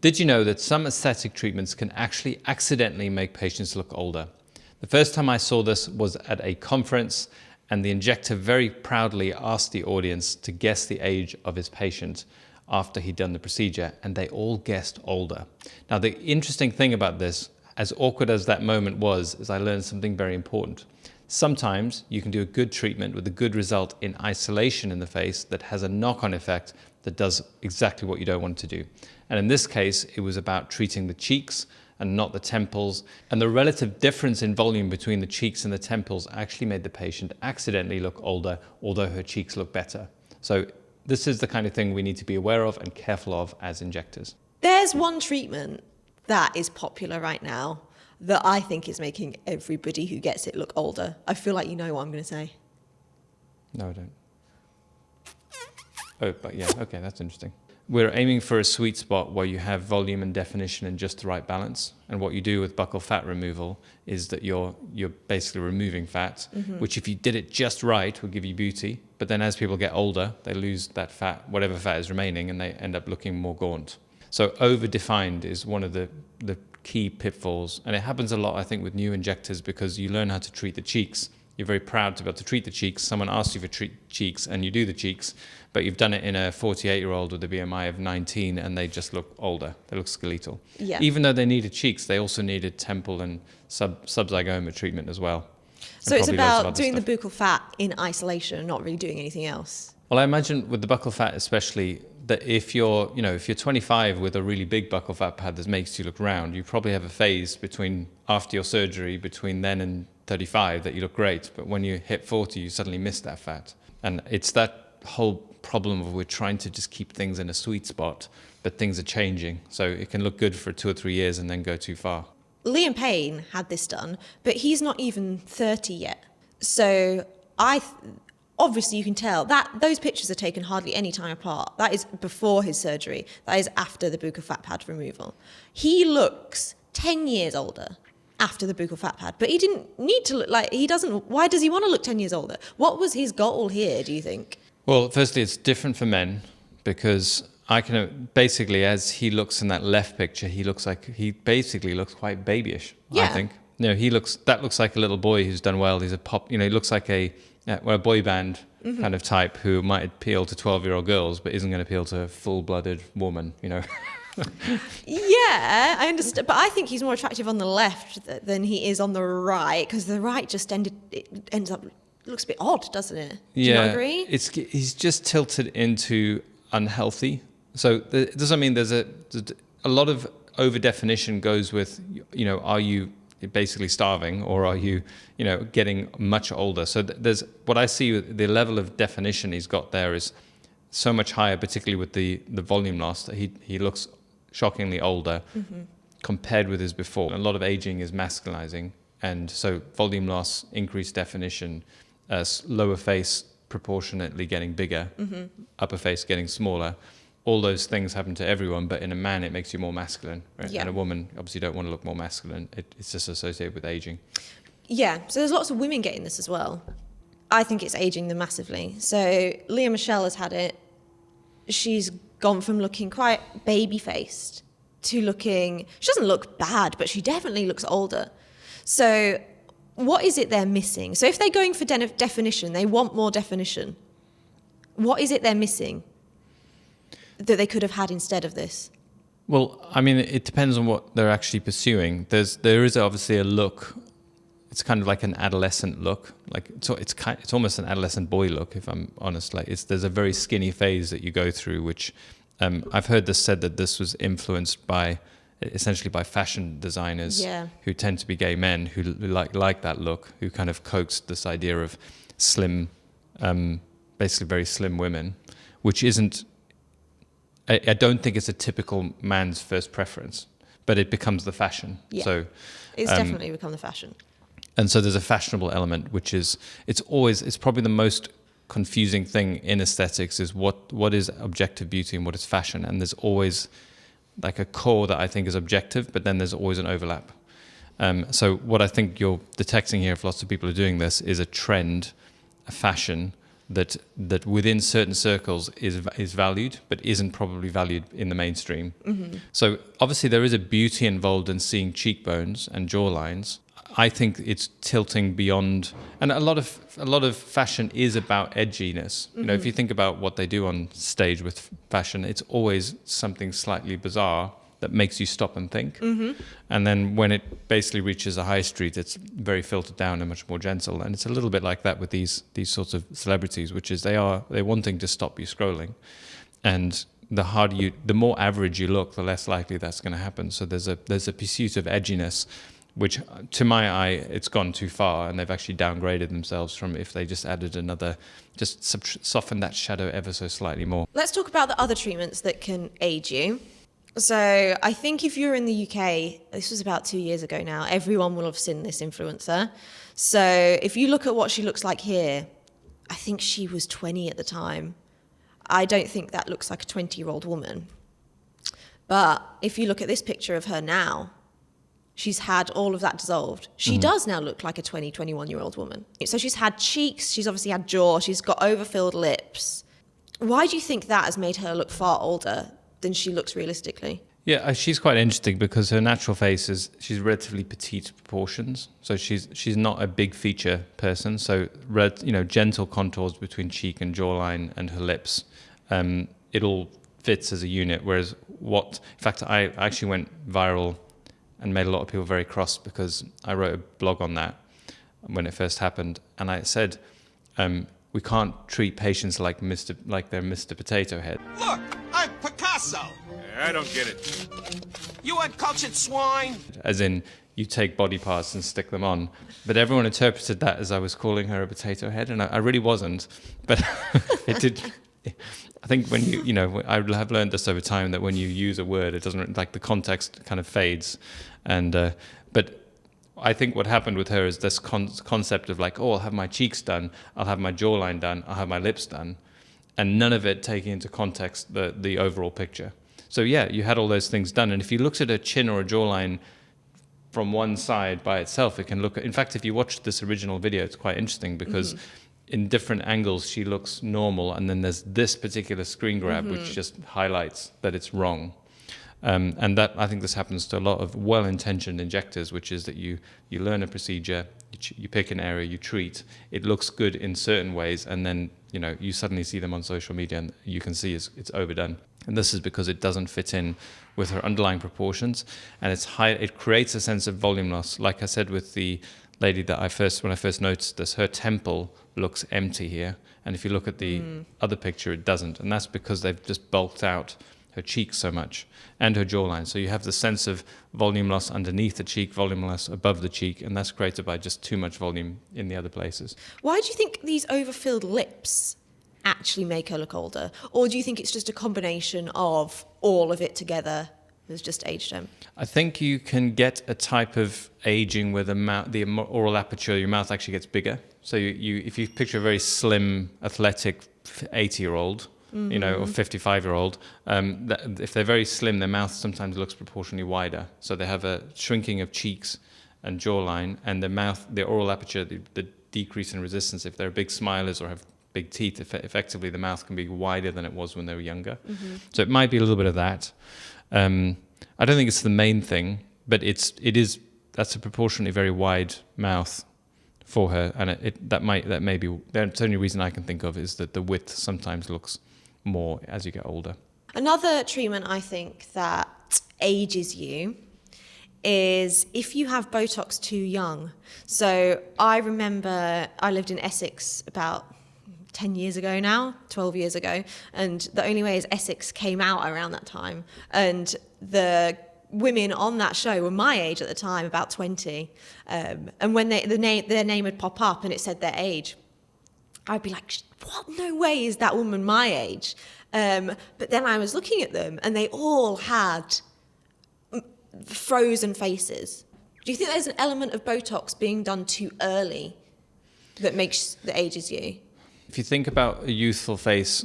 Did you know that some aesthetic treatments can actually accidentally make patients look older? The first time I saw this was at a conference, and the injector very proudly asked the audience to guess the age of his patient after he'd done the procedure, and they all guessed older. Now, the interesting thing about this, as awkward as that moment was, is I learned something very important. Sometimes you can do a good treatment with a good result in isolation in the face that has a knock-on effect that does exactly what you don't want it to do. And in this case, it was about treating the cheeks and not the temples. And the relative difference in volume between the cheeks and the temples actually made the patient accidentally look older, although her cheeks look better. So this is the kind of thing we need to be aware of and careful of as injectors. There's one treatment that is popular right now that I think is making everybody who gets it look older. I feel like you know what I'm going to say. No, I don't. Oh, but yeah, okay, that's interesting. We're aiming for a sweet spot where you have volume and definition and just the right balance. And what you do with buccal fat removal is that you're basically removing fat, which if you did it just right would give you beauty. But then as people get older, they lose that fat, whatever fat is remaining, and they end up looking more gaunt. So over-defined is one of the key pitfalls. And it happens a lot, I think, with new injectors because you learn how to treat the cheeks. You're very proud to be able to treat the cheeks. Someone asks you for treat cheeks and you do the cheeks, but you've done it in a 48-year-old with a BMI of 19 and they just look older. They look skeletal. Yeah. Even though they needed cheeks, they also needed temple and subzygoma treatment as well. So it's about doing the buccal fat in isolation and not really doing anything else. Well, I imagine with the buccal fat especially, that if you're 25 with a really big buccal fat pad that makes you look round, you probably have a phase after your surgery between then and 35 that you look great, but when you hit 40 you suddenly miss that fat. And it's that whole problem of we're trying to just keep things in a sweet spot, but things are changing, so it can look good for 2 or 3 years and then go too far. Liam Payne had this done, but he's not even 30 yet. So obviously you can tell that those pictures are taken hardly any time apart. That is before his surgery. That is after the buccal fat pad removal. He looks 10 years older after the buccal fat pad, but he didn't need to look like, why does he want to look 10 years older? What was his goal here, do you think? Well, firstly, it's different for men because I can basically, as he looks in that left picture, he basically looks quite babyish, Yeah. I think. That looks like a little boy who's done well. He's a pop, he looks like a boy band kind of type who might appeal to 12-year-old girls, but isn't going to appeal to a full-blooded woman, Yeah, I understand, but I think he's more attractive on the left than he is on the right, because the right just ends up looks a bit odd, doesn't it? Do you not agree? He's just tilted into unhealthy. So it doesn't mean there's a lot of over definition goes with are you basically starving or are you getting much older? So there's what I see, the level of definition he's got there is so much higher, particularly with the volume loss, that he looks shockingly older compared with his before. A lot of aging is masculinizing, and so volume loss, increased definition, lower face proportionately getting bigger, upper face getting smaller. All those things happen to everyone, but in a man it makes you more masculine, right? Yeah. And a woman obviously don't want to look more masculine. It's just associated with aging. Yeah, so there's lots of women getting this as well. I think it's aging them massively. So Leah Michelle has had it. She's gone from looking quite baby-faced to looking... She doesn't look bad, but she definitely looks older. So what is it they're missing? So if they're going for definition, they want more definition. What is it they're missing that they could have had instead of this? Well, I mean, it depends on what they're actually pursuing. There is obviously a look. It's kind of like an adolescent look. Like it's almost an adolescent boy look, if I'm honest. Like there's a very skinny phase that you go through, which I've heard this said that this was influenced essentially by fashion designers who tend to be gay men who like that look, who kind of coaxed this idea of slim, basically very slim women, which isn't. I don't think it's a typical man's first preference, but it becomes the fashion. Yeah. So it's definitely become the fashion. And so there's a fashionable element, which is it's probably the most confusing thing in aesthetics is what is objective beauty and what is fashion. And there's always like a core that I think is objective, but then there's always an overlap. So what I think you're detecting here, if lots of people are doing this, is a trend, a fashion that within certain circles is valued, but isn't probably valued in the mainstream. So obviously there is a beauty involved in seeing cheekbones and jawlines. I think it's tilting beyond, and a lot of fashion is about edginess. You know, if you think about what they do on stage with fashion, it's always something slightly bizarre that makes you stop and think. And then when it basically reaches a high street, it's very filtered down and much more gentle. And it's a little bit like that with these sorts of celebrities, which is they're wanting to stop you scrolling. And the more average you look, the less likely that's going to happen. So there's a pursuit of edginess, which to my eye, it's gone too far, and they've actually downgraded themselves from if they just added another, just soften that shadow ever so slightly more. Let's talk about the other treatments that can age you. So I think if you're in the UK, this was about 2 years ago now, everyone will have seen this influencer. So if you look at what she looks like here, I think she was 20 at the time. I don't think that looks like a 20-year-old woman. But if you look at this picture of her now, she's had all of that dissolved. She does now look like a 21-year-old woman. So she's had cheeks, she's obviously had jaw, she's got overfilled lips. Why do you think that has made her look far older than she looks realistically? Yeah, she's quite interesting because her natural face she's relatively petite proportions. So she's not a big feature person. So gentle contours between cheek and jawline and her lips. It all fits as a unit. Whereas in fact, I actually went viral and made a lot of people very cross because I wrote a blog on that when it first happened, and I said we can't treat patients like they're Mr. Potato Head. Look, I'm Picasso. I don't get it. You uncultured swine. As in, you take body parts and stick them on. But everyone interpreted that as I was calling her a potato head, and I really wasn't. But it did. I think when I have learned this over time, that when you use a word, it doesn't, like, the context kind of fades. And but I think what happened with her is this concept of like, oh, I'll have my cheeks done, I'll have my jawline done, I'll have my lips done, and none of it taking into context the overall picture. So yeah, you had all those things done, and if you looked at a chin or a jawline from one side by itself, it can look. In fact, if you watch this original video, it's quite interesting because in different angles she looks normal, and then there's this particular screen grab which just highlights that it's wrong. And that, I think this happens to a lot of well-intentioned injectors, which is that you learn a procedure, you pick an area, you treat, it looks good in certain ways, and then you suddenly see them on social media and you can see it's overdone. And this is because it doesn't fit in with her underlying proportions, and it creates a sense of volume loss. Like I said with the lady that when I first noticed this, her temple looks empty here, and if you look at the other picture, it doesn't, and that's because they've just bulked out her cheeks so much and her jawline. So you have the sense of volume loss underneath the cheek, volume loss above the cheek, and that's created by just too much volume in the other places. Why do you think these overfilled lips actually make her look older? Or do you think it's just a combination of all of it together has just aged her? I think you can get a type of aging where the oral aperture, your mouth actually gets bigger. So if you picture a very slim, athletic 80-year-old, or 55-year-old, if they're very slim, their mouth sometimes looks proportionally wider. So they have a shrinking of cheeks and jawline, and the oral aperture, the decrease in resistance. If they're big smilers or have big teeth, effectively the mouth can be wider than it was when they were younger. So it might be a little bit of that. I don't think it's the main thing, but that's a proportionally very wide mouth for her, and that may be the only reason I can think of is that the width sometimes looks more as you get older. Another treatment I think that ages you is if you have Botox too young. So I remember I lived in Essex about 10 years ago now, 12 years ago, and the only way is Essex came out around that time, and the women on that show were my age at the time, about 20, and when their name would pop up and it said their age, I'd be like, what? No way is that woman my age. But then I was looking at them and they all had frozen faces. Do you think there's an element of Botox being done too early that ages you? If you think about a youthful face,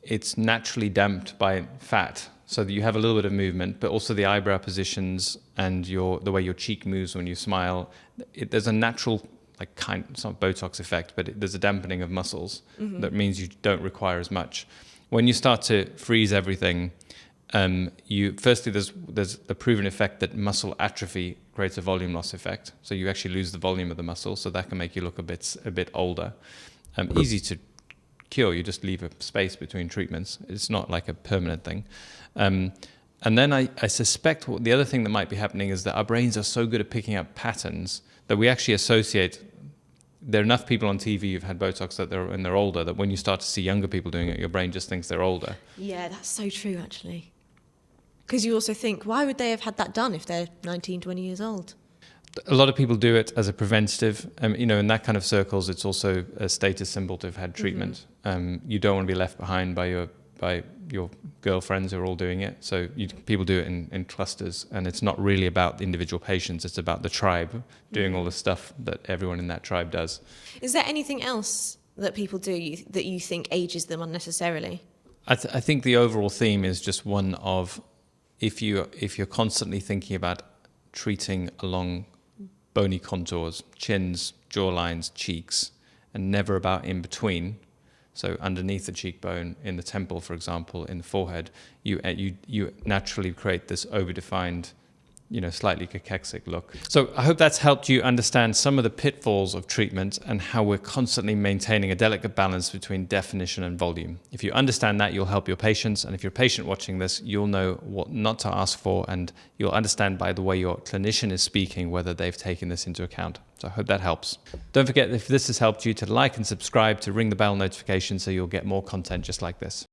it's naturally damped by fat. So that you have a little bit of movement, but also the eyebrow positions and the way your cheek moves when you smile. There's a natural it's not Botox effect, but there's a dampening of muscles that means you don't require as much. When you start to freeze everything, firstly there's the proven effect that muscle atrophy creates a volume loss effect. So you actually lose the volume of the muscle, so that can make you look a bit older. Easy to cure. You just leave a space between treatments. It's not like a permanent thing. And then I suspect the other thing that might be happening is that our brains are so good at picking up patterns that we actually associate. There are enough people on TV who've had Botox when they're older, that when you start to see younger people doing it, your brain just thinks they're older. Yeah, that's so true, actually. Because you also think, why would they have had that done if they're 19, 20 years old? A lot of people do it as a preventative. In that kind of circles, it's also a status symbol to have had treatment. You don't want to be left behind by your girlfriends who are all doing it. So people do it in clusters, and it's not really about the individual patients. It's about the tribe doing all the stuff that everyone in that tribe does. Is there anything else that people do that you think ages them unnecessarily? I think the overall theme is just one of, if you're constantly thinking about treating along bony contours, chins, jawlines, cheeks, and never about in between. So underneath the cheekbone, in the temple, for example, in the forehead, you naturally create this overdefined, slightly cachexic look. So I hope that's helped you understand some of the pitfalls of treatment and how we're constantly maintaining a delicate balance between definition and volume. If you understand that, you'll help your patients. And if you're a patient watching this, you'll know what not to ask for, and you'll understand by the way your clinician is speaking whether they've taken this into account. So I hope that helps. Don't forget, if this has helped you, to like and subscribe, to ring the bell notification so you'll get more content just like this.